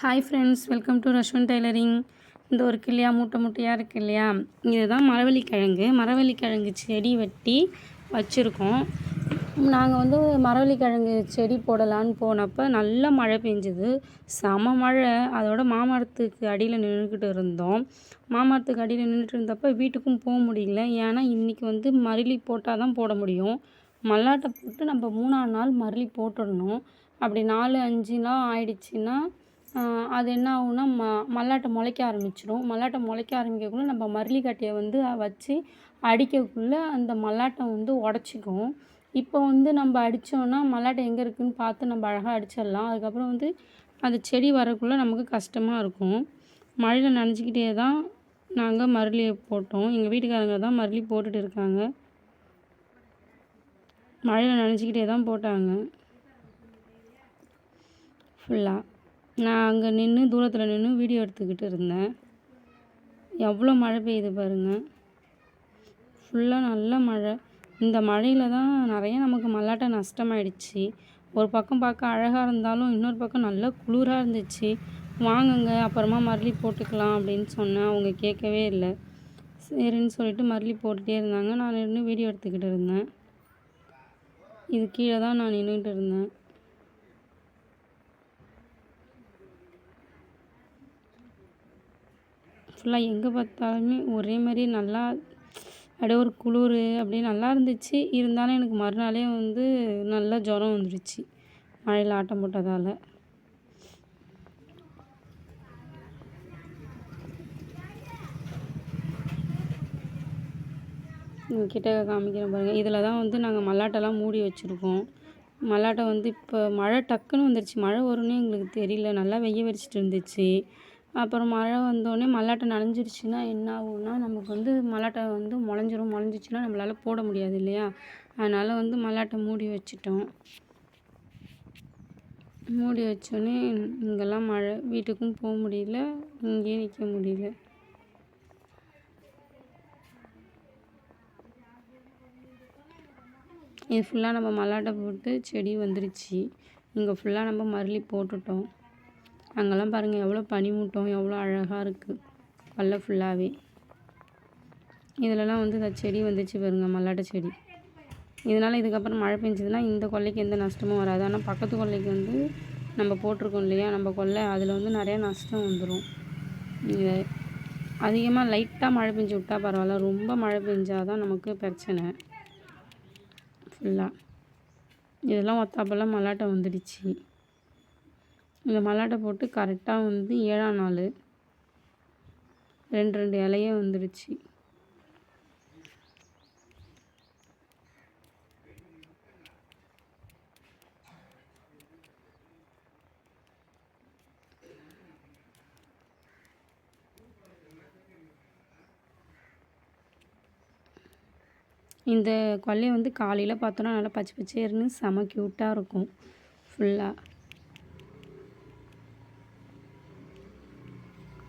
Hi friends, welcome to Rashwan tailoring. இந்த ஒரு கிளியாக மூட்டை மூட்டையாக இருக்குது இல்லையா, இதுதான் மரவள்ளிக்கிழங்கு செடி வெட்டி வச்சுருக்கோம். நாங்கள் வந்து மரவள்ளிக்கிழங்கு செடி போடலான்னு போனப்போ நல்ல மழை பெஞ்சுது, செம மழை. அதோட மாமரத்துக்கு அடியில் நின்றுக்கிட்டு இருந்தோம். மாமரத்துக்கு அடியில் நின்றுட்டு இருந்தப்போ வீட்டுக்கும் போக முடியல. ஏன்னா இன்றைக்கி வந்து மருளி போட்டால் தான் போட முடியும். மல்லாட்டை போட்டு நம்ம 3ஆம் நாள் மருளி போட்டுடணும். அப்படி 4, 5 ஆயிடுச்சுன்னா அது என்ன ஆகும்னா மல்லாட்டை முளைக்க ஆரம்பிச்சிடும். மல்லாட்டை முளைக்க ஆரம்பிக்கக்குள்ளே நம்ம மருளிக்கட்டையை வந்து வச்சு அடிக்கக்குள்ளே அந்த மல்லாட்டை வந்து உடச்சிக்கும். இப்போ வந்து நம்ம அடித்தோன்னா மல்லாட்டை எங்கே இருக்குதுன்னு பார்த்து நம்ம அழகாக அடிச்சிடலாம். அதுக்கப்புறம் வந்து அந்த செடி வரக்குள்ளே நமக்கு கஷ்டமாக இருக்கும். மழையில் நனைஞ்சிக்கிட்டே தான் நாங்கள் மருளியை போட்டோம். எங்கள் வீட்டுக்காரங்க தான் மருளி போட்டுட்டு இருக்காங்க. மழையில் நனைஞ்சிக்கிட்டே தான் போட்டாங்க ஃபுல்லாக. நான் அங்கே நின்று தூரத்தில் நின்று வீடியோ எடுத்துக்கிட்டு இருந்தேன். எவ்வளோ மழை பெய்யுது பாருங்கள், ஃபுல்லாக நல்ல மழை. இந்த மழையில் தான் நிறைய நமக்கு மல்லாட்டை நஷ்டமாயிடுச்சு. ஒரு பக்கம் பார்க்க அழகாக இருந்தாலும் இன்னொரு பக்கம் நல்ல குளிராக இருந்துச்சு. வாங்குங்க அப்புறமா மருளி போட்டுக்கலாம் அப்படின்னு சொன்னேன். அவங்க கேட்கவே இல்லை. சரின்னு சொல்லிட்டு மருளி போட்டுகிட்டே இருந்தாங்க. நான் நின்று வீடியோ எடுத்துக்கிட்டு இருந்தேன். இது கீழே தான் நான் நின்றுக்கிட்டு இருந்தேன். ஃபுல்லாக எங்கே பார்த்தாலுமே ஒரே மாதிரி நல்லா அப்படியே ஒரு குளிர் அப்படியே நல்லா இருந்துச்சு. இருந்தாலும் எனக்கு மறுநாளே வந்து நல்லா ஜுரம் வந்துடுச்சு மழையில் ஆட்டம் போட்டதால். கிட்ட காமிக்கிறேன் பாருங்கள். இதில் தான் வந்து நாங்கள் மல்லாட்டெல்லாம் மூடி வச்சுருக்கோம். மல்லாட்டை வந்து இப்போ மழை டக்குன்னு வந்துடுச்சு. மழை வரும்னே எங்களுக்கு தெரியல. நல்லா வெய்ய வச்சுட்டு இருந்துச்சு. அப்புறம் மழை வந்தோடனே மல்லாட்டை நனைஞ்சிருச்சுன்னா என்ன ஆகும்னா நமக்கு வந்து மல்லாட்டை வந்து முளைஞ்சிச்சின்னா நம்மளால் போட முடியாது இல்லையா. அதனால் வந்து மல்லாட்டை மூடி வச்சிட்டோம். மூடி வச்சோடனே இங்கெல்லாம் மழை, வீட்டுக்கும் போக முடியல, இங்கேயும் நிற்க முடியல. இது ஃபுல்லாக நம்ம மல்லாட்டை போட்டு செடி வந்துருச்சு. இங்கே ஃபுல்லாக நம்ம மருளி போட்டுட்டோம். அங்கெல்லாம் பாருங்கள் எவ்வளோ பனிமூட்டம், எவ்வளோ அழகாக இருக்குது பல்ல ஃபுல்லாகவே. இதிலலாம் வந்து இந்த செடி வந்துச்சு பாருங்கள், மல்லாட்டை செடி. இதனால் இதுக்கப்புறம் மழை பெஞ்சதுன்னா இந்த கொல்லைக்கு எந்த நஷ்டமும் வராது. ஆனால் பக்கத்து கொல்லைக்கு வந்து நம்ம போட்டிருக்கோம் இல்லையா நம்ம கொல்லை, அதில் வந்து நிறையா நஷ்டம் வந்துடும். இது அதிகமாக லைட்டாக மழை பெஞ்சு விட்டால் பரவாயில்ல, ரொம்ப மழை பெஞ்சால் தான் நமக்கு பிரச்சனை ஃபுல்லாக. இதெல்லாம் ஒத்தாப்பெல்லாம் மல்லாட்டை வந்துடுச்சு. இந்த மல்லாட்டை போட்டு கரெக்டாக வந்து 7ஆம் நாள் 2 இலையே வந்துடுச்சு. இந்த கொல்லையை வந்து காலையில் பார்த்தோன்னா நல்லா பச்சை பச்சேர்னு செம க்யூட்டாக இருக்கும் ஃபுல்லாக.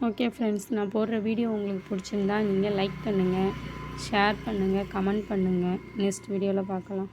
ஓகே ஃப்ரெண்ட்ஸ், நான் போடுற வீடியோ உங்களுக்கு பிடிச்சிருந்தா நீங்கள் லைக் பண்ணுங்கள், ஷேர் பண்ணுங்கள், கமெண்ட் பண்ணுங்கள். நெக்ஸ்ட் வீடியோவில் பார்க்கலாம்.